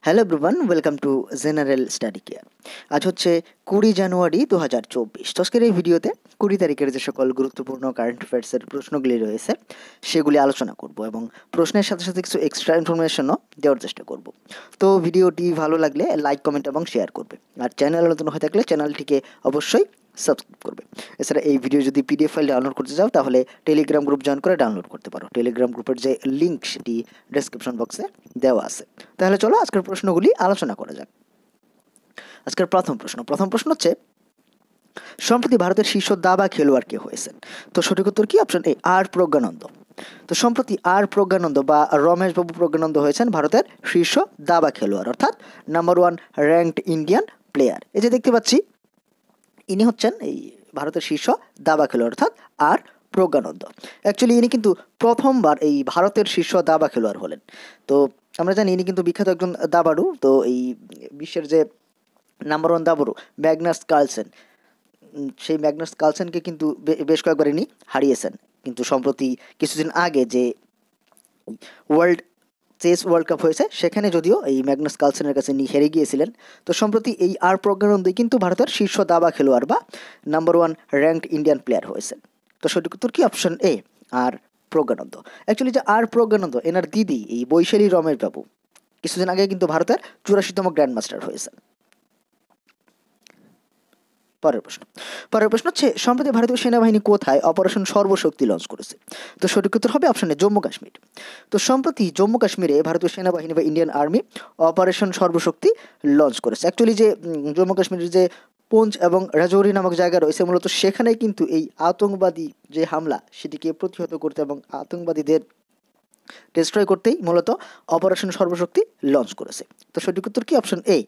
Hello everyone, welcome to general study care. আজ হচ্ছে 20 জানুয়ারি 2024। তো আজকের এই ভিডিওতে 20 তারিখের যে সকল গুরুত্বপূর্ণ কারেন্ট অ্যাফেয়ার্সের প্রশ্নগুলি রয়েছে সেগুলি আলোচনা করব এবং প্রশ্নের সাথে সাথে কিছু এক্সট্রা ইনফরমেশনও দেওয়ার চেষ্টা করব। তো ভিডিওটি ভালো লাগলে লাইক, কমেন্ট এবং শেয়ার করবে। আর চ্যানেল নতুন হয়ে থাকলে চ্যানেলটিকে অবশ্যই সাবস্ক্রাইব করবে। এছাড়া এই ভিডিও যদি পিডিএফ ফাইল ডাউনলোড করতে চাও তাহলে টেলিগ্রাম গ্রুপ জয়েন করে ডাউনলোড করতে পারো। টেলিগ্রাম গ্রুপের যে লিঙ্ক সেটি ডেসক্রিপশন বক্সে দেওয়া আছে। তাহলে চলো আজকের প্রশ্নগুলি আলোচনা করা যাক। আজকের প্রথম প্রশ্ন হচ্ছে, সম্প্রতি ভারতের শীর্ষ দাবা খেলোয়াড় কে হয়েছেন? তো সঠিক উত্তর কি? Option A, R Praggnanandhaa. তো সম্প্রতি আর প্রজ্ঞানন্দ বা রমেশ বাবু প্রজ্ঞানন্দ হয়েছেন ভারতের শীর্ষ দাবা খেলোয়াড়, অর্থাৎ নাম্বার 1 র্যাঙ্কড ইন্ডিয়ান প্লেয়ার। এই যে দেখতে পাচ্ছি, ইনি হচ্ছেন এই ভারতের শীর্ষ দাবা খেলোয়াড়, অর্থাৎ আর প্রজ্ঞানন্দ। অ্যাকচুয়ালি ইনি কিন্তু প্রথমবার এই ভারতের শীর্ষ দাবা খেলোয়াড় হলেন। তো আমরা জানি ইনি কিন্তু বিখ্যাত একজন দাবাড়ু। তো এই বিশ্বের যে নাম্বার 1 দাবাড়ু ম্যাগনাস কার্লসেন, সেই ম্যাগনাস কার্লসেনকে কিন্তু বেশ কয়েকবার ইনি হারিয়েছেন। কিন্তু সম্প্রতি কিছুদিন আগে যে ওয়ার্ল্ড চেস ওয়ার্ল্ড কাপ হয়েছে সেখানে যদিও এই ম্যাগনাস কার্লসেনের কাছে ইনি হেরে গিয়েছিলেন। তো সম্প্রতি এই আর প্রজ্ঞানন্দই কিন্তু ভারতের শীর্ষ দাবা খেলোয়াড় বা নাম্বার 1 র্যাঙ্কড ইন্ডিয়ান প্লেয়ার হয়েছেন। তো সঠিক উত্তর কি? Option A, R Praggnanandhaa. Actually যে আর প্রজ্ঞানন্দ, এনার দিদি এই বৈশালী রমেশ বাবু কিছুদিন আগে কিন্তু ভারতের 84তম গ্র্যান্ড মাস্টার হয়েছেন। পরের প্রশ্ন হচ্ছে, সম্প্রতি ভারতীয় সেনাবাহিনী কোথায় অপারেশন সর্বশক্তি লঞ্চ করেছে? তো সঠিক উত্তর হবে অপশন এ, জম্মু কাশ্মীর। তো সম্প্রতি জম্মু কাশ্মীরে ভারতীয় সেনাবাহিনী বা ইন্ডিয়ান আর্মি অপারেশন সর্বশক্তি লঞ্চ করেছে। অ্যাকচুয়ালি যে জম্মু কাশ্মীরের যে পুঞ্চ এবং রাজৌরি নামক জায়গা রয়েছে, মূলত সেখানে কিন্তু এই আতঙ্কবাদী যে হামলা সেটিকে প্রতিহত করতে এবং আতঙ্কবাদীদের ডিস্ট্রয় করতেই মূলত অপারেশন সর্বশক্তি লঞ্চ করেছে। তো সঠিক উত্তর কি? অপশন এ,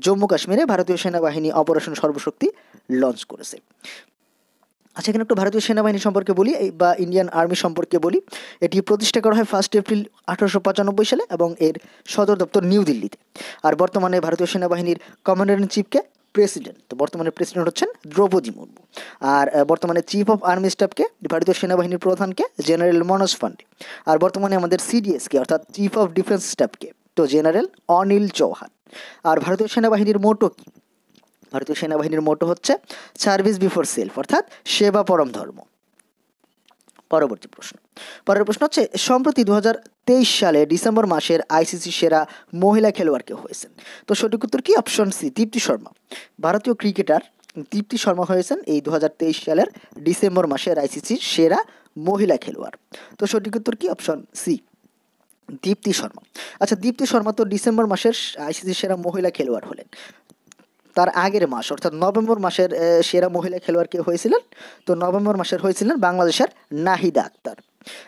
জম্মু কাশ্মীরে ভারতীয় সেনাবাহিনী অপারেশন সর্বশক্তি লঞ্চ করেছে। আচ্ছা, এখানে একটু ভারতীয় সেনাবাহিনী সম্পর্কে বলি বা ইন্ডিয়ান আর্মি সম্পর্কে বলি। এটি প্রতিষ্ঠা করা হয় 1 এপ্রিল 1895 সালে এবং এর সদর দপ্তর নিউ দিল্লিতে। আর বর্তমানে ভারতীয় সেনাবাহিনীর কমান্ডার ইন চিফকে প্রেসিডেন্ট, তো বর্তমানে প্রেসিডেন্ট হচ্ছেন দ্রৌপদী মুর্মু। আর বর্তমানে চিফ অফ আর্মি স্টাফকে, ভারতীয় সেনাবাহিনীর প্রধানকে জেনারেল মনোজ পান্ডে। আর বর্তমানে আমাদের সিডিএসকে অর্থাৎ চিফ অফ ডিফেন্স স্টাফকে তো জেনারেল অনিল চৌহান। আর ভারতীয় সেনাবাহিনীর মোটো কি? ভারতীয় সেনাবাহিনীর মোটো হচ্ছে সার্ভিস বিফোর সেলফ, অর্থাৎ সেবা পরম ধর্ম। পরের প্রশ্ন হচ্ছে, সম্প্রতি 2023 সালে ডিসেম্বর মাসের আইসিসি সেরা মহিলা খেলোয়াড় কে হয়েছেন? তো সঠিক উত্তর কি? Option C, Deepti Sharma. ভারতীয় ক্রিকেটার দীপ্তি শর্মা হয়েছেন এই 2023 সালের ডিসেম্বর মাসের আইসিসির সেরা মহিলা খেলোয়াড়। তো সঠিক উত্তর কি? Option C, Deepti Sharma. আচ্ছা, দীপ্তি শর্মা তো ডিসেম্বর মাসের আইসিসি সেরা মহিলা খেলোয়াড় হলেন। তার আগের মাস অর্থাৎ নভেম্বর মাসের সেরা মহিলা খেলোয়াড় কে হয়েছিলেন? তো নভেম্বর মাসের হয়েছিলেন বাংলাদেশের নাহিদা আক্তার।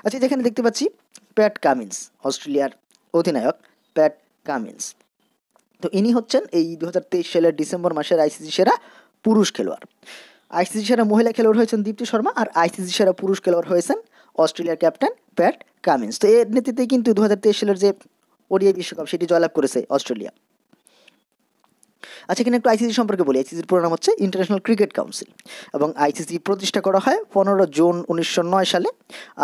আচ্ছা, যেখানে দেখতে পাচ্ছি প্যাট কামিন্স, অস্ট্রেলিয়ার অধিনায়ক প্যাট কামিন্স। তো ইনি হচ্ছেন এই 2023 সালের ডিসেম্বর মাসের আইসিসি সেরা পুরুষ খেলোয়াড়। আইসিসি সেরা মহিলা খেলোয়াড় হয়েছেন দীপ্তি শর্মা, আর আইসিসি সেরা পুরুষ খেলোয়াড় হয়েছেন অস্ট্রেলিয়ার ক্যাপ্টেন প্যাট কামিন্স। তো এর নেতৃত্বেই কিন্তু 2023 সালের যে ওডিআই বিশ্বকাপ সেটি জয়লাভ করেছে অস্ট্রেলিয়া। আচ্ছা, এখানে একটু আইসিসি সম্পর্কে বলি। আইসিসির পুরো নাম হচ্ছে ইন্টারন্যাশনাল ক্রিকেট কাউন্সিল এবং আইসিসি প্রতিষ্ঠা করা হয় 15 জুন 1909 সালে।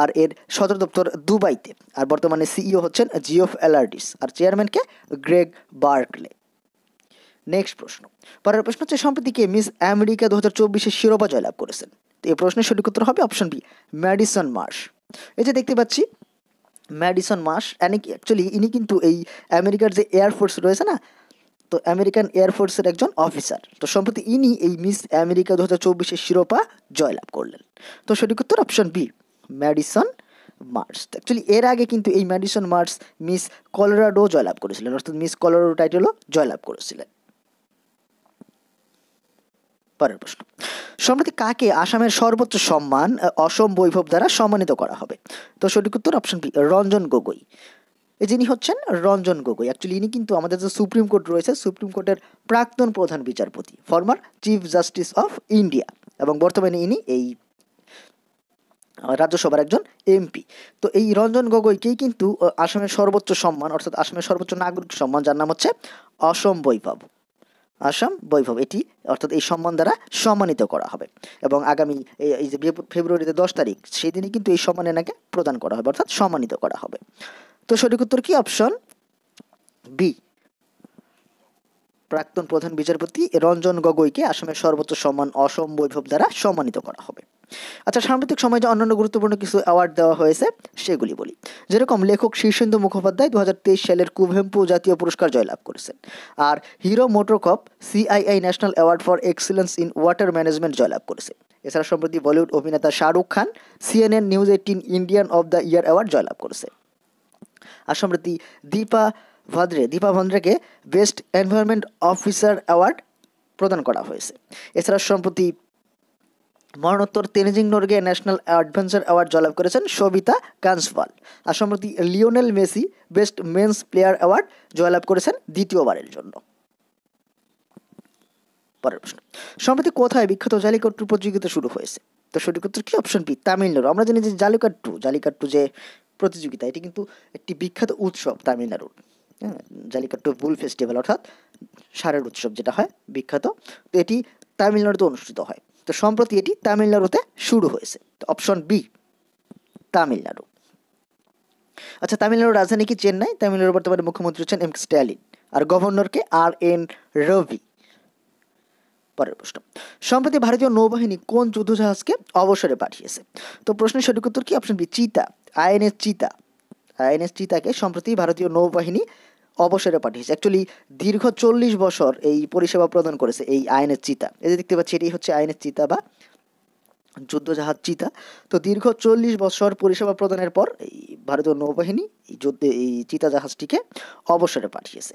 আর এর সদর দপ্তর দুবাইতে। আর বর্তমানে সিইও হচ্ছেন জিওফ এলার্ডিস, আর চেয়ারম্যানকে গ্রেগ বার্কলে। পরের প্রশ্ন হচ্ছে, সম্প্রতি কে মিস আমেরিকা 2024-এর শিরোপা জয়লাভ করেছেন? তো এই প্রশ্নের সঠিক উত্তর হবে অপশন বি, ম্যাডিসন মার্শ। এই যে দেখতে পাচ্ছি ম্যাডিসন মার্শ, অ্যাকচুয়ালি ইনি কিন্তু এই আমেরিকার যে এয়ারফোর্স রয়েছে না, তো আমেরিকান এয়ারফোর্সের একজন অফিসার। তো সম্প্রতি ইনি এই মিস আমেরিকা 2024-এর শিরোপা জয়লাভ করলেন। তো সঠিক উত্তর option B, Madison Mars. Actually এর আগে কিন্তু এই ম্যাডিসন মার্স মিস কলোরাডো জয়লাভ করেছিলেন, অর্থাৎ মিস কলোরাডো টাইটেলও জয়লাভ করেছিলেন। পরের প্রশ্ন, সম্প্রতি কাকে আসামের সর্বোচ্চ সম্মান অসম বৈভব দ্বারা সম্মানিত করা হবে? তো সঠিক উত্তর অপশন বি, রঞ্জন গগৈ। যিনি হচ্ছেন রঞ্জন গগৈ। অ্যাকচুয়ালি ইনি কিন্তু আমাদের যে সুপ্রিম কোর্ট রয়েছে, সুপ্রিম কোর্টের প্রাক্তন প্রধান বিচারপতি, former chief justice of India, এবং বর্তমানে ইনি এই রাজ্যসভার একজন এমপি। তো এই রঞ্জন গগৈকেই কিন্তু আসামের সর্বোচ্চ সম্মান, অর্থাৎ আসামের সর্বোচ্চ নাগরিক সম্মান, যার নাম হচ্ছে অসম বৈভব, আসাম বৈভব, এটি অর্থাৎ এই সম্মান দ্বারা সম্মানিত করা হবে। এবং আগামী এই যে ফেব্রুয়ারিতে 10 তারিখ সেই দিনই কিন্তু এই সম্মান এনাকে প্রদান করা হবে, অর্থাৎ সম্মানিত করা হবে। তো সঠিক উত্তর কি? অপশন বি, প্রাক্তন প্রধান বিচারপতি রঞ্জন গগৈকে আসামের সর্বোচ্চ সম্মান অসম বৈভব দ্বারা সম্মানিত করা হবে। আচ্ছা, সাম্প্রতিক সময়ে যে অন্যান্য গুরুত্বপূর্ণ কিছু অ্যাওয়ার্ড দেওয়া হয়েছে সেগুলি বলি। যেরকম লেখক শীর্ষেন্দু মুখোপাধ্যায় 2023 সালের কুভেম্পু জাতীয় পুরস্কার জয়লাভ করেছেন। আর Hero MotoCorp CII national award for excellence in water management জয়লাভ করেছে। এছাড়া সম্প্রতি বলিউড অভিনেতা Shahrukh Khan CNN news 18 Indian of the year award জয়লাভ করেছে। আর সম্প্রতি দীপা ভাদ্রেকে বেস্ট এনভায়রনমেন্ট অফিসার অ্যাওয়ার্ড প্রদান করা হয়েছে। এছাড়া সম্প্রতি মরণোত্তর Tenzing Norgay national adventure award জয়লাভ করেছেন সবিতা কান্সওয়াল। আর সম্প্রতি Lionel Messi best men's player award জয়লাভ করেছেন দ্বিতীয়বারের জন্য। পরের প্রশ্ন, সম্প্রতি কোথায় বিখ্যাত জালিকাট্টু প্রতিযোগিতা শুরু হয়েছে? তো সঠিক উত্তর কি? Option B, Tamil Nadu. আমরা জানি যে জালিকাট্টু যে প্রতিযোগিতা, এটি কিন্তু একটি বিখ্যাত উৎসব তামিলনাড়ুর। জালিকাট্টু বুল ফেস্টিভ্যাল অর্থাৎ ষাঁড়ের উৎসব যেটা হয় বিখ্যাত, তো এটি তামিলনাড়ুতে অনুষ্ঠিত হয়। তো সম্প্রতি এটি তামিলনাড়ুতে শুরু হয়েছে। তো অপশন বি, তামিলনাড়ু। আচ্ছা, তামিলনাড়ুর রাজধানী কি? চেন্নাই। তামিলনাড়ুর বর্তমানে মুখ্যমন্ত্রী হচ্ছেন এম কে স্ট্যালিন, আর গভর্নরকে RN রবি। পরের প্রশ্ন, সম্প্রতি ভারতীয় নৌবাহিনী কোন যুদ্ধজাহাজকে অবসরে পাঠিয়েছে? তো প্রশ্নের সঠিক উত্তর কি? অপশন বি, চিতা। INS চিতাকে সম্প্রতি ভারতীয় নৌবাহিনী অবসরে পাঠিয়েছে। অ্যাকচুয়ালি দীর্ঘ 40 বছর এই পরিষেবা প্রদান করেছে এই INS চিতা। এই যে দেখতে পাচ্ছি, এটাই হচ্ছে INS চিতা বা যুদ্ধজাহাজ চিতা। তো দীর্ঘ 40 বছর পরিষেবা প্রদানের পর এই ভারতীয় নৌবাহিনী এই চিতা জাহাজটিকে অবসরে পাঠিয়েছে।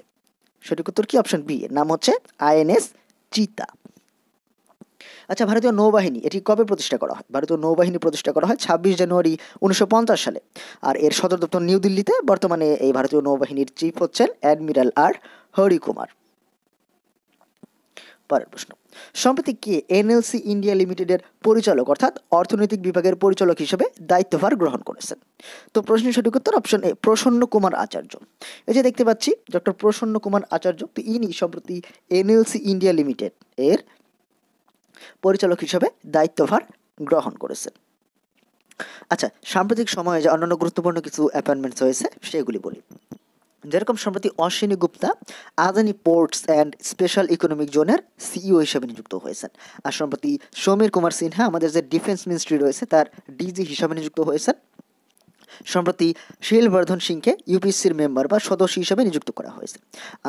সঠিক উত্তর কি? অপশন বি, এর নাম হচ্ছে INS চিতা। আচ্ছা, ভারতীয় নৌবাহিনী এটি কবে প্রতিষ্ঠা করা হয়? ভারতীয় নৌবাহিনী প্রতিষ্ঠা করা হয় 26 জানুয়ারি 1950 সালে। আর এর সদর দপ্তর নিউ দিল্লিতে। বর্তমানে এই ভারতীয় নৌবাহিনীর চিফ হচ্ছেন অ্যাডমিরাল আর হরি কুমার। পরের প্রশ্ন, সম্প্রতি কে NLC ইন্ডিয়া লিমিটেডের পরিচালক অর্থাৎ অর্থনৈতিক বিভাগের পরিচালক হিসেবে দায়িত্বভার গ্রহণ করেছেন? তো প্রশ্নের সঠিক উত্তর অপশন এ, প্রসন্ন কুমার আচার্য। এই যে দেখতে পাচ্ছি ডক্টর প্রসন্ন কুমার আচার্য, তো ইনি সম্প্রতি NLC ইন্ডিয়া লিমিটেড এর পরিচালক হিসেবে দায়িত্বভার গ্রহণ করেছেন। আচ্ছা, সাম্প্রতিক সময়ে যে অন্যান্য গুরুত্বপূর্ণ কিছু অ্যাপয়েন্টমেন্টস হয়েছে সেগুলি বলি। যেরকম সম্প্রতি Ashwini Gupta Adani ports and special economic জোনের CEO হিসেবে নিযুক্ত হয়েছেন। আর সম্প্রতি সমীর কুমার সিনহা আমাদের যে ডিফেন্স মিনিস্ট্রি রয়েছে তার DG হিসাবে নিযুক্ত হয়েছেন। সম্প্রতি শিলবর্ধন সিংকে UPSCর মেম্বার বা সদস্য হিসেবে নিযুক্ত করা হয়েছে।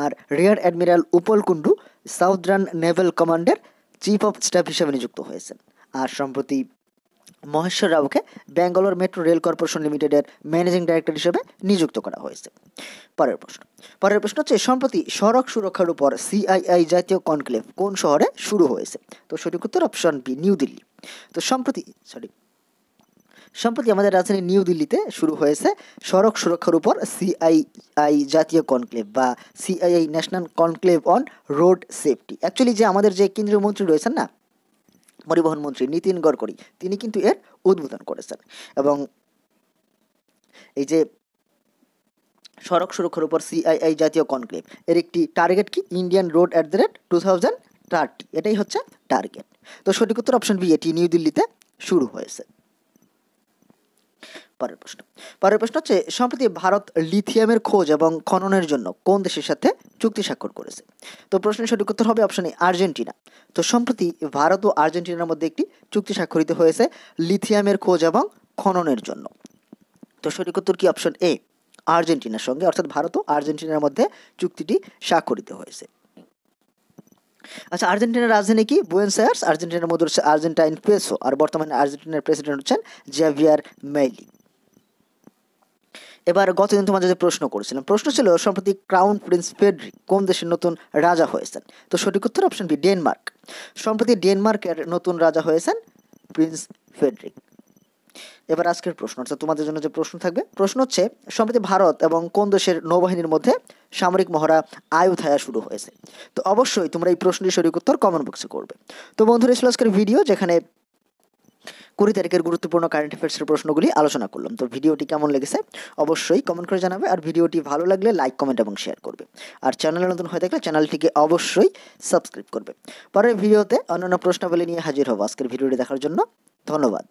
আর rear admiral Upal Kundu southern naval কমান্ডের চিফ অফ স্টাফ হিসেবে নিযুক্ত হয়েছেন। আর সম্প্রতি মহেশ্বর রাওকে ব্যাঙ্গালোর মেট্রো রেল কর্পোরেশন লিমিটেডের ম্যানেজিং ডাইরেক্টর হিসেবে নিযুক্ত করা হয়েছে। পরের প্রশ্ন হচ্ছে, সম্প্রতি সড়ক সুরক্ষার উপর CII জাতীয় কনক্লেভ কোন শহরে শুরু হয়েছে? তো সঠিক উত্তর অপশন বি, নিউ দিল্লি। তো সম্প্রতি আমাদের রাজধানী নিউ দিল্লিতে শুরু হয়েছে সড়ক সুরক্ষার উপর CII জাতীয় কনক্লেভ বা CII national conclave on road safety. Actually যে আমাদের যে কেন্দ্রীয় মন্ত্রী রয়েছেন না, পরিবহন মন্ত্রী নীতিন গডকরি, তিনি কিন্তু এর উদ্বোধন করেছেন। এবং এই যে সড়ক সুরক্ষার উপর CII জাতীয় কনক্লেভ এর একটি টার্গেট কি? ইন্ডিয়ান রোড @2030, এটাই হচ্ছে টার্গেট। তো সঠিক উত্তর অপশন বি, এটি নিউ দিল্লিতে শুরু হয়েছে। পরের প্রশ্ন হচ্ছে, সম্প্রতি ভারত লিথিয়ামের খোঁজ এবং খননের জন্য কোন দেশের সাথে চুক্তি স্বাক্ষর করেছে? তো প্রশ্নের সঠিক উত্তর হবে অপশন এ, আর্জেন্টিনা। তো সম্প্রতি ভারত ও আর্জেন্টিনার মধ্যে একটি চুক্তি স্বাক্ষরিত হয়েছে লিথিয়ামের খোঁজ এবং খননের জন্য। তো সঠিক উত্তর কি? অপশন এ, আর্জেন্টিনার সঙ্গে, অর্থাৎ ভারত ও আর্জেন্টিনার মধ্যে চুক্তিটি স্বাক্ষরিত হয়েছে। আচ্ছা, আর্জেন্টিনার রাজধানী কি? বুয়েনোস আয়ার্স। আর্জেন্টিনার মুদ্রা হচ্ছে আর্জেন্টাইন পেসো। আর বর্তমানে আর্জেন্টিনার প্রেসিডেন্ট হচ্ছেন জাভিয়ার মিলেই। এবার গতদিন তোমাদের যে প্রশ্ন করেছিলাম, প্রশ্ন ছিল সম্প্রতি ক্রাউন প্রিন্স ফ্রেডরিক কোন দেশের নতুন রাজা হয়েছেন? তো সঠিক উত্তর অপশন বি, ডেনমার্ক। সম্প্রতি ডেনমার্কের নতুন রাজা হয়েছেন প্রিন্স ফ্রেডরিক। এবার আজকের প্রশ্ন, অর্থাৎ তোমাদের জন্য যে প্রশ্ন থাকবে, প্রশ্ন হচ্ছে, সম্প্রতি ভারত এবং কোন দেশের নৌবাহিনীর মধ্যে সামরিক মহড়া আয়ুথায়া শুরু হয়েছে? তো অবশ্যই তোমরা এই প্রশ্নের সঠিক উত্তর কমেন্ট বক্সে করবে। তো বন্ধুরা, ছিল আজকের ভিডিও, যেখানে 20 তারিখের গুরুত্বপূর্ণ কারেন্ট অ্যাফেয়ার্সের প্রশ্নগুলি আলোচনা করলাম। তো ভিডিওটি কেমন লেগেছে অবশ্যই কমেন্ট করে জানাবে। আর ভিডিওটি ভালো লাগলে লাইক, কমেন্ট এবং শেয়ার করবে। আর চ্যানেলে নতুন হয়ে থাকলে চ্যানেলটিকে অবশ্যই সাবস্ক্রাইব করবে। পরের ভিডিওতে অন্যান্য প্রশ্নাবলী নিয়ে হাজির হব। আজকের ভিডিওটি দেখার জন্য ধন্যবাদ।